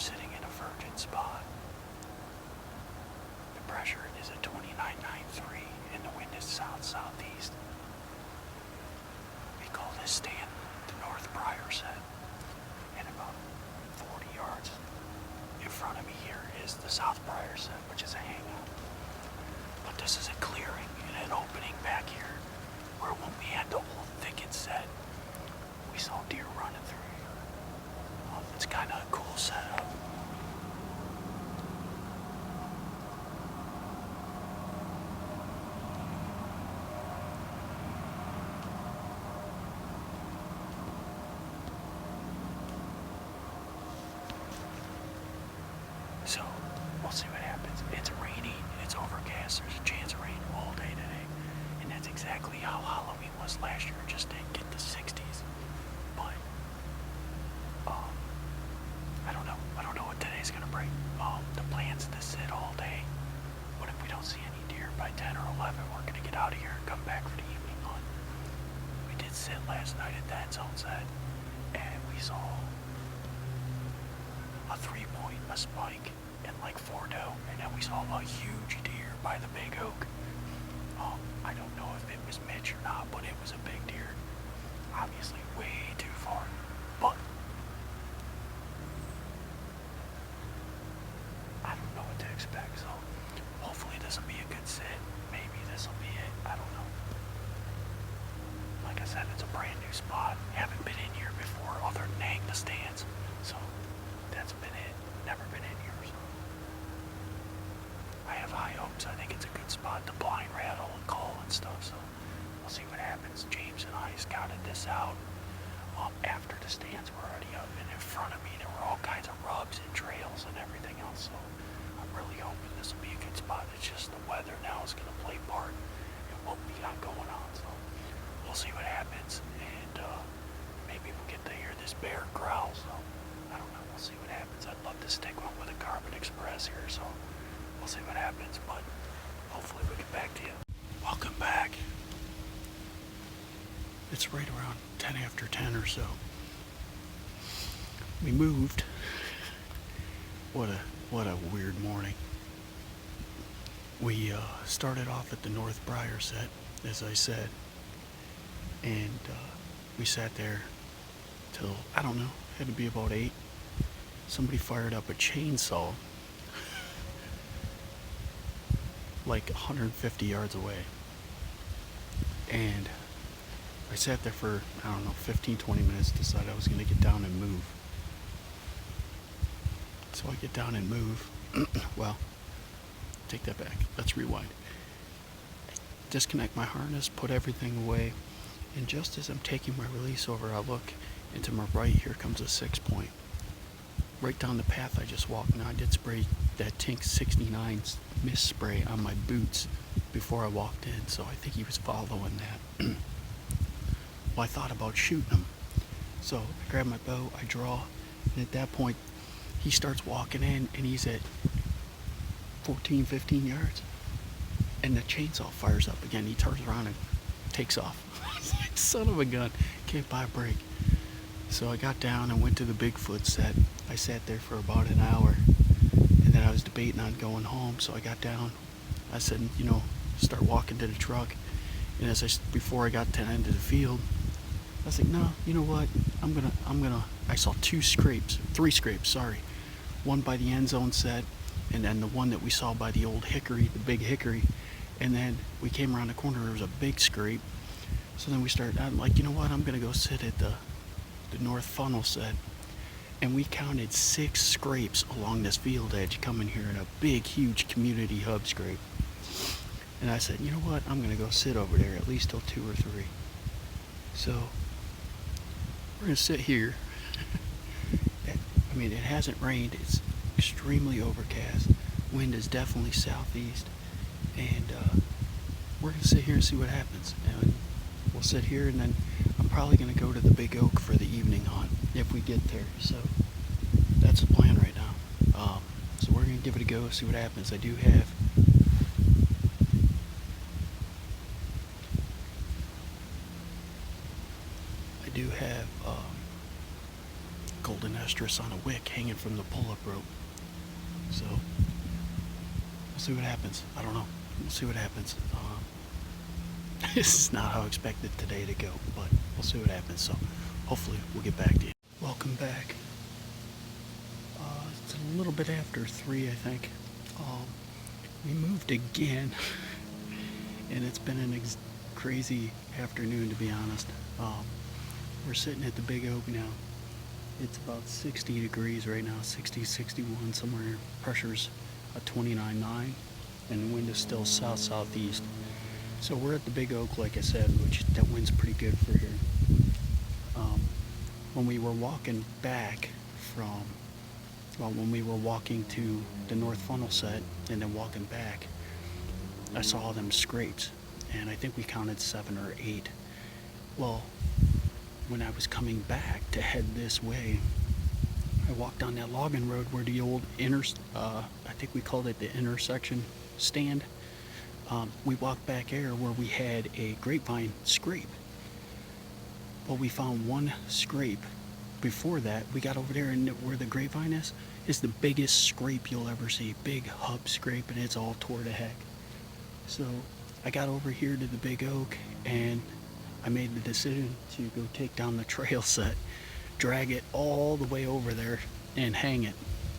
sitting in a virgin spot. The pressure is at 29.93 and the wind is south-southeast. We call this stand the North Briar set. And about 40 yards in front of me here is the South Briar set, which is a hangout. But this is a clearing and an opening back here where when we had the whole thicket set, we saw deer running through here. It's kind of a cool setup. So, we'll see what happens. It's rainy, it's overcast, there's a chance of rain all day today. And that's exactly how Halloween was last year, just didn't get the 60s. But, I don't know what today's gonna bring. The plan's to sit all day. What if we don't see any deer by 10 or 11? We're gonna get out of here and come back for the evening hunt. We did sit last night at that zone set, and we saw a 3-point, a spike, and like 4 doe, and then we saw a huge deer by the big oak. I don't know if it was Mitch or not, but it was a big deer. Obviously way too far, but I don't know what to expect, so hopefully this will be a good sit. Maybe this will be it, I don't know. Like I said, it's a brand new spot. Haven't been in here before other than hang the stands, so that's been it. Never been in here, so I have high hopes. I think it's a good spot to blind rattle and call and stuff, so we'll see what happens. James and I scouted this out after the stands were already up, and in front of me there were all kinds of rubs and trails and everything else, so I'm really hoping this will be a good spot. It's just the weather now is going to play part in what we got going on, so we'll see what happens, and maybe we'll get to hear this bear growl, so I don't know, we'll see what happens. I'd love to stick one with a Carbon Express here, so we'll see what happens, but hopefully we'll get back to you. Welcome back. It's right around 10 after 10 or so. We moved. What a weird morning. We started off at the North Briar set, as I said, and we sat there till, I don't know, had to be about 8. Somebody fired up a chainsaw like 150 yards away, and I sat there for, I don't know, 15-20 minutes, decided I was going to get down and move. So I get down and move. Well, take that back. Let's rewind. Disconnect my harness, put everything away, and just as I'm taking my release over, I look, and to my right, here comes a 6-point. Right down the path I just walked. Now, I did spray that Tink 69 mist spray on my boots before I walked in, so I think he was following that. Well, I thought about shooting him. So I grab my bow, I draw, and at that point, he starts walking in, and he's at 14, 15 yards. And the chainsaw fires up again. He turns around and takes off. It's like, son of a gun, can't buy a break. So I got down and went to the Bigfoot set. I sat there for about an hour, and then I was debating on going home, so I got down. I said, start walking to the truck. And before I got to the end of the field, I was like, no, you know what? I saw 3 scrapes, sorry. One by the end zone set, and then the one that we saw by the old hickory, the big hickory. And then we came around the corner, there was a big scrape. So then I'm like, you know what? I'm going to go sit at the North Funnel set. And we counted 6 scrapes along this field edge coming here in a big, huge community hub scrape. And I said, you know what? I'm going to go sit over there at least till 2 or 3. So we're going to sit here. I mean, it hasn't rained. It's extremely overcast. Wind is definitely southeast. And we're going to sit here and see what happens. And we'll sit here, and then I'm probably going to go to the Big Oak for the evening hunt if we get there. So that's the plan right now. So we're going to give it a go, see what happens. I do have golden estrus on a wick hanging from the pull-up rope. So we'll see what happens. I don't know. We'll see what happens. This is not how I expected today to go, but we'll see what happens. So hopefully we'll get back to you. Welcome back. It's a little bit after 3, I think. We moved again, and it's been an crazy afternoon, to be honest. We're sitting at the Big Oak now. It's about 60 degrees right now, 60, 61, somewhere. Pressure's a 29.9, and the wind is still south-southeast. So we're at the Big Oak, like I said, which that wind's pretty good for here. When we were walking back from, when we were walking to the North Funnel Set and then walking back, I saw them scrapes, and I think we counted 7 or 8. Well, when I was coming back to head this way, I walked down that logging road where the old I think we called it the intersection stand. We walked back there where we had a grapevine scrape. Well, we found one scrape. Before that, we got over there, and where the grapevine is the biggest scrape you'll ever see. Big hub scrape, and it's all tore to heck. So I got over here to the Big Oak, and I made the decision to go take down the trail set, drag it all the way over there, and hang it.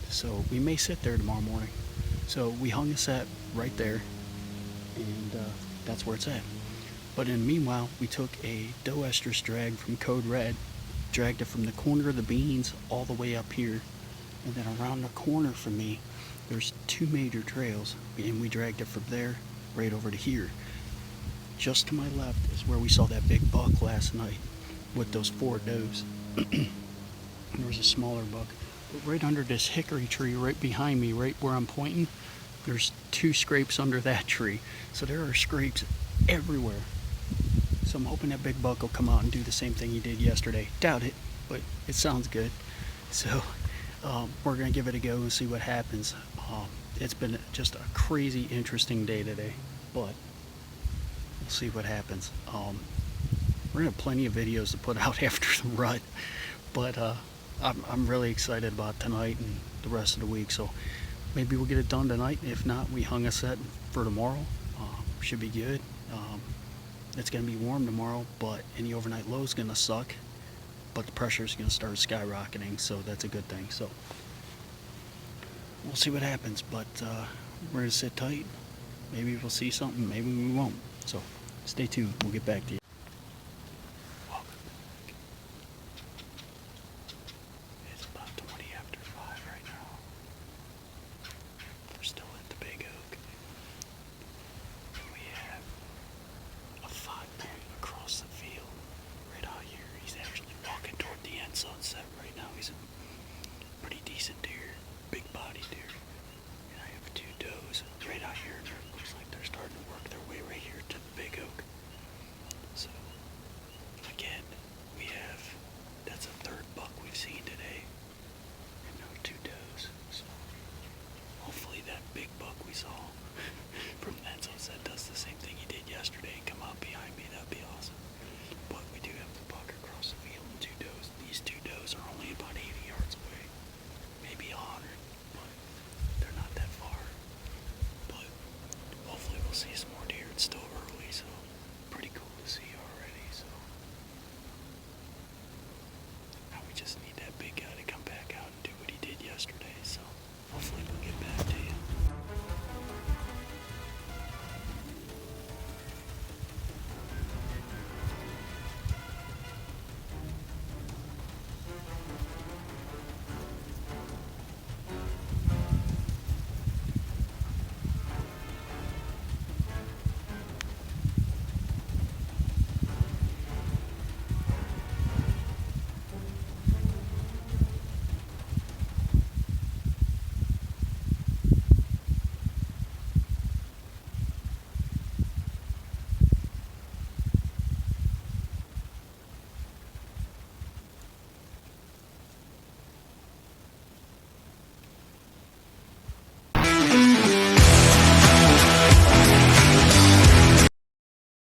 So we may sit there tomorrow morning. So we hung the set right there, and that's where it's at. But in the meanwhile, we took a doe estrus drag from Code Red, dragged it from the corner of the beans all the way up here, and then around the corner from me, there's 2 major trails, and we dragged it from there right over to here. Just to my left is where we saw that big buck last night with those 4 does. There was a smaller buck. But right under this hickory tree right behind me, right where I'm pointing, there's 2 scrapes under that tree. So there are scrapes everywhere. So I'm hoping that big buck will come out and do the same thing he did yesterday. Doubt it, but it sounds good. So we're going to give it a go and see what happens. It's been just a crazy, interesting day today, but we'll see what happens. We're going to have plenty of videos to put out after the rut, but I'm really excited about tonight and the rest of the week. So maybe we'll get it done tonight. If not, we hung a set for tomorrow. Should be good. It's going to be warm tomorrow, but any overnight low is going to suck. But the pressure is going to start skyrocketing, so that's a good thing. So we'll see what happens, but we're going to sit tight. Maybe we'll see something, maybe we won't. So stay tuned. We'll get back to you. Welcome back. It's about 20 after 5 right now. We're still at the Big Oak. We have a 5-point across the field right out here. He's actually walking toward the end sunset right now. He's a pretty decent deer, big body deer. And I have 2 does right out here, and it looks like they're starting to work their way right here to the Big Oak. So again, we have, that's a 3rd buck we've seen today, and now 2 does. So hopefully that big buck we saw from that sunset does the same thing he did yesterday and come out behind me. That'd be awesome. But we do have the buck across the field and 2 does. These 2 does are only about 80 yards away, maybe 100, but they're not that far. But hopefully we'll see some more deer. It's still early, so pretty cool to see already. So now we just need